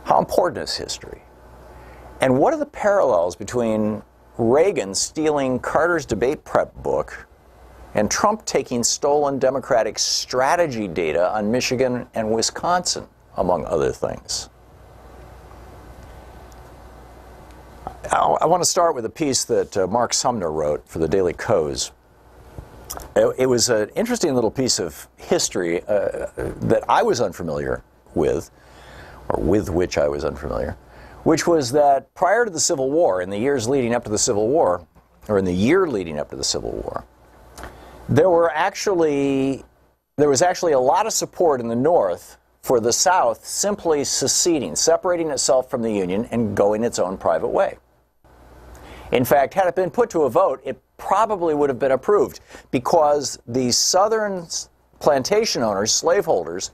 How important is history? And what are the parallels between Reagan stealing Carter's debate prep book and Trump taking stolen Democratic strategy data on Michigan and Wisconsin, among other things? I want to start with a piece that Mark Sumner wrote for the Daily Kos. It was an interesting little piece of history that I was unfamiliar with, or with which I was unfamiliar, which was that prior to the Civil War, in the years leading up to the Civil War, or in the year leading up to the Civil War, there was actually a lot of support in the North for the South simply seceding, separating itself from the Union and going its own private way. In fact, had it been put to a vote, it probably would have been approved, because the Southern plantation owners, slaveholders,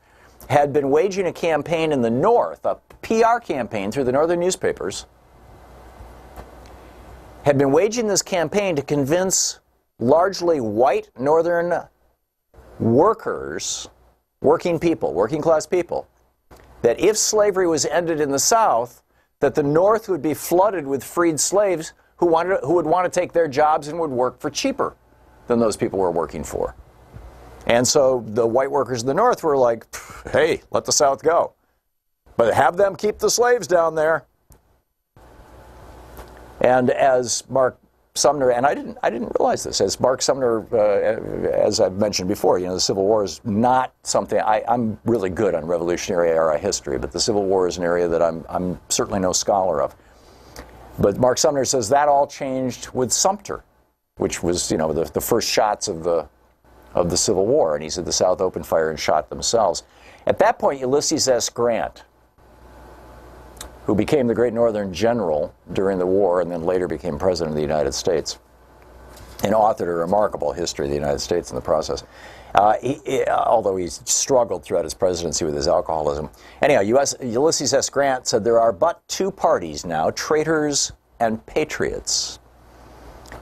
had been waging a campaign in the North, a PR campaign through the Northern newspapers, had been waging this campaign to convince largely white Northern workers, working people, working class people, that if slavery was ended in the South, that the North would be flooded with freed slaves who would want to take their jobs and would work for cheaper than those people were working for. And so the white workers in the North were like, hey, let the South go, but have them keep the slaves down there. And as Mark Sumner, and I didn't realize this, as Mark Sumner, as I've mentioned before, the Civil War is not something, I'm really good on Revolutionary Era history, but the Civil War is an area that I'm certainly no scholar of. But Mark Sumner says that all changed with Sumter, which was, the first shots of the Civil War. And he said the South opened fire and shot themselves. At that point, Ulysses S. Grant, who became the great Northern general during the war and then later became president of the United States and authored a remarkable history of the United States in the process, although he struggled throughout his presidency with his alcoholism. Anyhow, Ulysses S. Grant said there are but two parties now, traitors and patriots.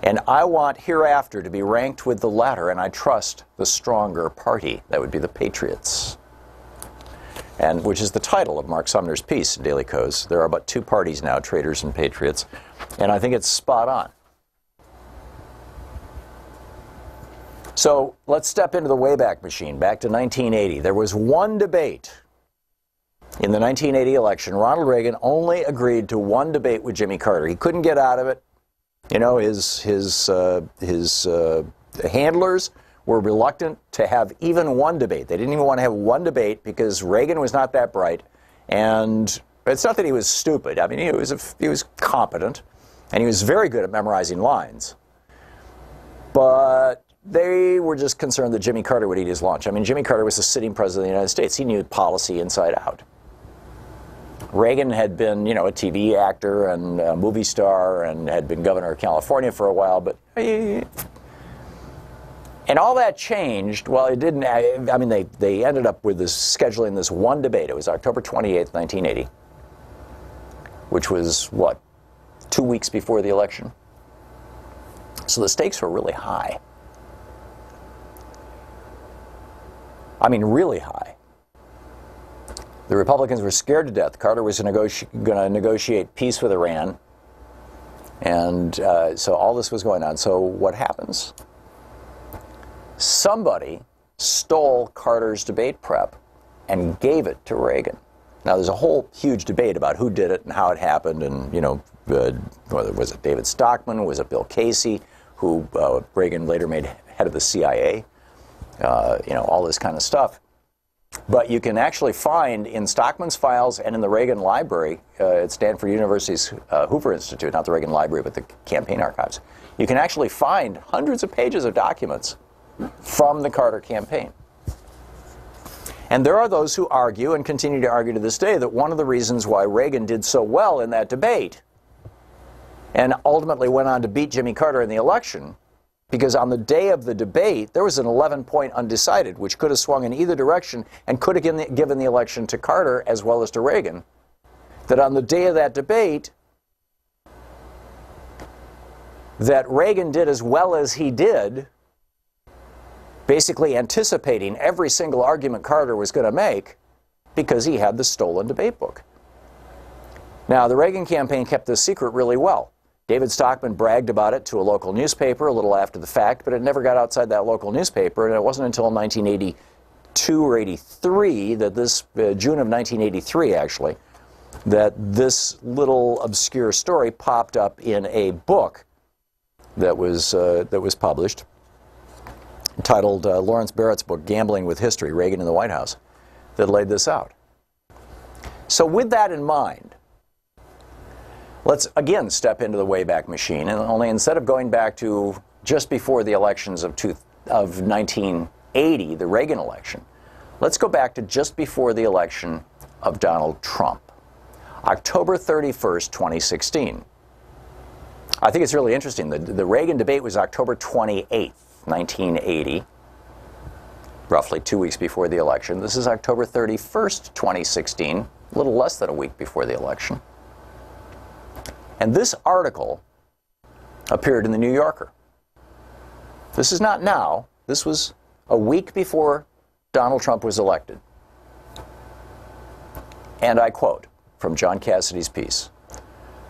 And I want hereafter to be ranked with the latter, and I trust the stronger party. That would be the patriots. And which is the title of Mark Sumner's piece in Daily Kos. There are but two parties now, traitors and patriots. And I think it's spot on. So let's step into the Wayback Machine, back to 1980. There was one debate in the 1980 election. Ronald Reagan only agreed to one debate with Jimmy Carter. He couldn't get out of it. His handlers were reluctant to have even one debate. They didn't even want to have one debate because Reagan was not that bright. And it's not that he was stupid. I mean, he was competent, and he was very good at memorizing lines. But they were just concerned that Jimmy Carter would eat his lunch. I mean, Jimmy Carter was the sitting president of the United States. He knew policy inside out. Reagan had been, a TV actor and a movie star and had been governor of California for a while, but and all that changed. Well, it didn't. I mean, they ended up with scheduling this one debate. It was October 28th, 1980, which was, 2 weeks before the election. So the stakes were really high. I mean, really high. The Republicans were scared to death. Carter was going to negotiate peace with Iran. And so all this was going on. So what happens? Somebody stole Carter's debate prep and gave it to Reagan. Now, there's a whole huge debate about who did it and how it happened. And, whether was it David Stockman? Was it Bill Casey, who Reagan later made head of the CIA? All this kind of stuff. But you can actually find in Stockman's files and in the Reagan Library at Stanford University's Hoover Institute, not the Reagan Library, but the campaign archives, you can actually find hundreds of pages of documents from the Carter campaign. And there are those who argue, and continue to argue to this day, that one of the reasons why Reagan did so well in that debate and ultimately went on to beat Jimmy Carter in the election, because on the day of the debate, there was an 11-point undecided, which could have swung in either direction and could have given the election to Carter as well as to Reagan, that on the day of that debate, that Reagan did as well as he did, basically anticipating every single argument Carter was going to make, because he had the stolen debate book. Now, the Reagan campaign kept this secret really well. David Stockman bragged about it to a local newspaper a little after the fact, but it never got outside that local newspaper, and it wasn't until 1982 or 83 that this, June of 1983 actually, that this little obscure story popped up in a book that was published, titled Lawrence Barrett's book, Gambling with History, Reagan in the White House, that laid this out. So with that in mind, let's again step into the Wayback Machine, and only instead of going back to just before the elections of 1980, the Reagan election, let's go back to just before the election of Donald Trump, October 31st, 2016. I think it's really interesting. The Reagan debate was October 28th, 1980, roughly 2 weeks before the election. This is October 31st, 2016, a little less than a week before the election. And this article appeared in the New Yorker. This is not now. This was a week before Donald Trump was elected. And I quote from John Cassidy's piece.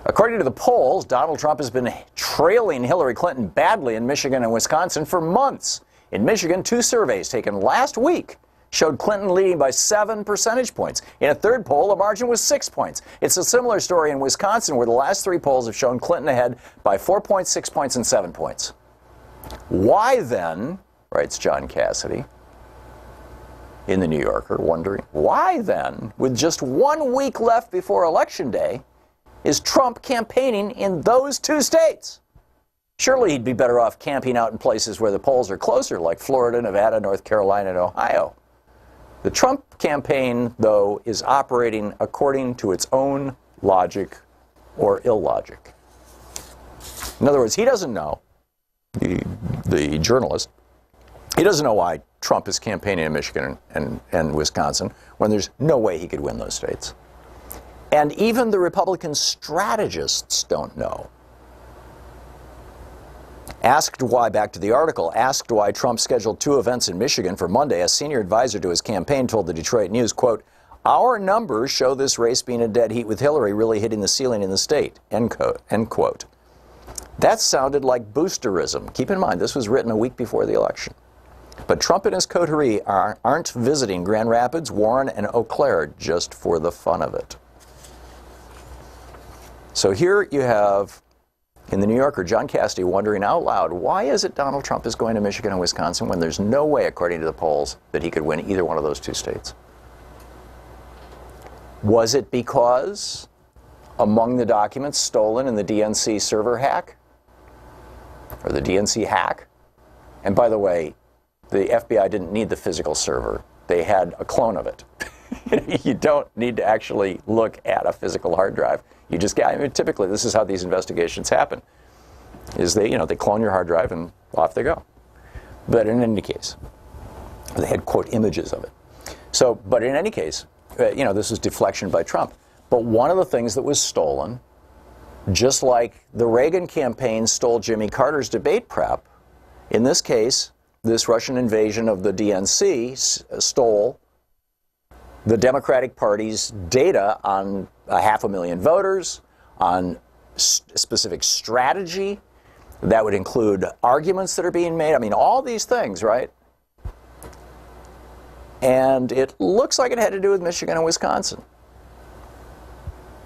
According to the polls, Donald Trump has been trailing Hillary Clinton badly in Michigan and Wisconsin for months. In Michigan, 2 surveys taken last week showed Clinton leading by 7 percentage points. In a third poll, the margin was 6 points. It's a similar story in Wisconsin, where the last 3 polls have shown Clinton ahead by 4 points, 6 points, and 7 points. Why then, writes John Cassidy in the New Yorker, wondering, why then, with just 1 week left before Election Day, is Trump campaigning in those 2 states? Surely he'd be better off camping out in places where the polls are closer, like Florida, Nevada, North Carolina, and Ohio. The Trump campaign, though, is operating according to its own logic or illogic. In other words, he doesn't know, the journalist, he doesn't know why Trump is campaigning in Michigan and Wisconsin when there's no way he could win those states. And even the Republican strategists don't know. Asked why, back to the article, asked why Trump scheduled 2 events in Michigan for Monday, a senior advisor to his campaign told the Detroit News, quote, "Our numbers show this race being a dead heat with Hillary really hitting the ceiling in the state," end quote. That sounded like boosterism. Keep in mind, this was written a week before the election. But Trump and his coterie aren't visiting Grand Rapids, Warren, and Eau Claire just for the fun of it. So here you have, in the New Yorker, John Cassidy wondering out loud, why is it Donald Trump is going to Michigan and Wisconsin when there's no way, according to the polls, that he could win either one of those 2 states? Was it because among the documents stolen in the DNC server hack, or the DNC hack, and by the way, the FBI didn't need the physical server. They had a clone of it. You don't need to actually look at a physical hard drive. You just get, I mean, typically this is how these investigations happen, is they clone your hard drive and off they go. But in any case, they had, quote, images of it. So, but in any case, this was deflection by Trump. But one of the things that was stolen, just like the Reagan campaign stole Jimmy Carter's debate prep, in this case, this Russian invasion of the DNC stole the Democratic Party's data on 500,000 voters, on specific strategy. That would include arguments that are being made. I mean, all these things, right? And it looks like it had to do with Michigan and Wisconsin.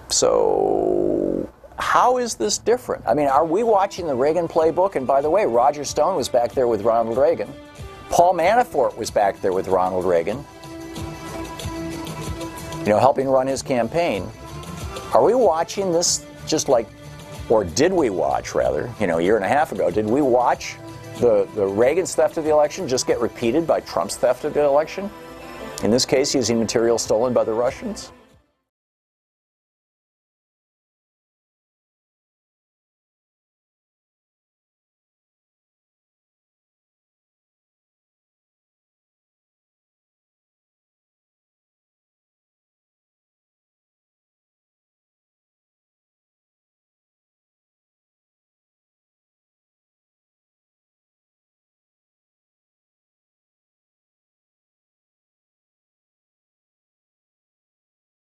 So how is this different? I mean, are we watching the Reagan playbook? And by the way, Roger Stone was back there with Ronald Reagan. Paul Manafort was back there with Ronald Reagan, helping run his campaign. Are we watching this just like, or did we watch, rather, a year and a half ago, did we watch the Reagan's theft of the election just get repeated by Trump's theft of the election? In this case, using material stolen by the Russians?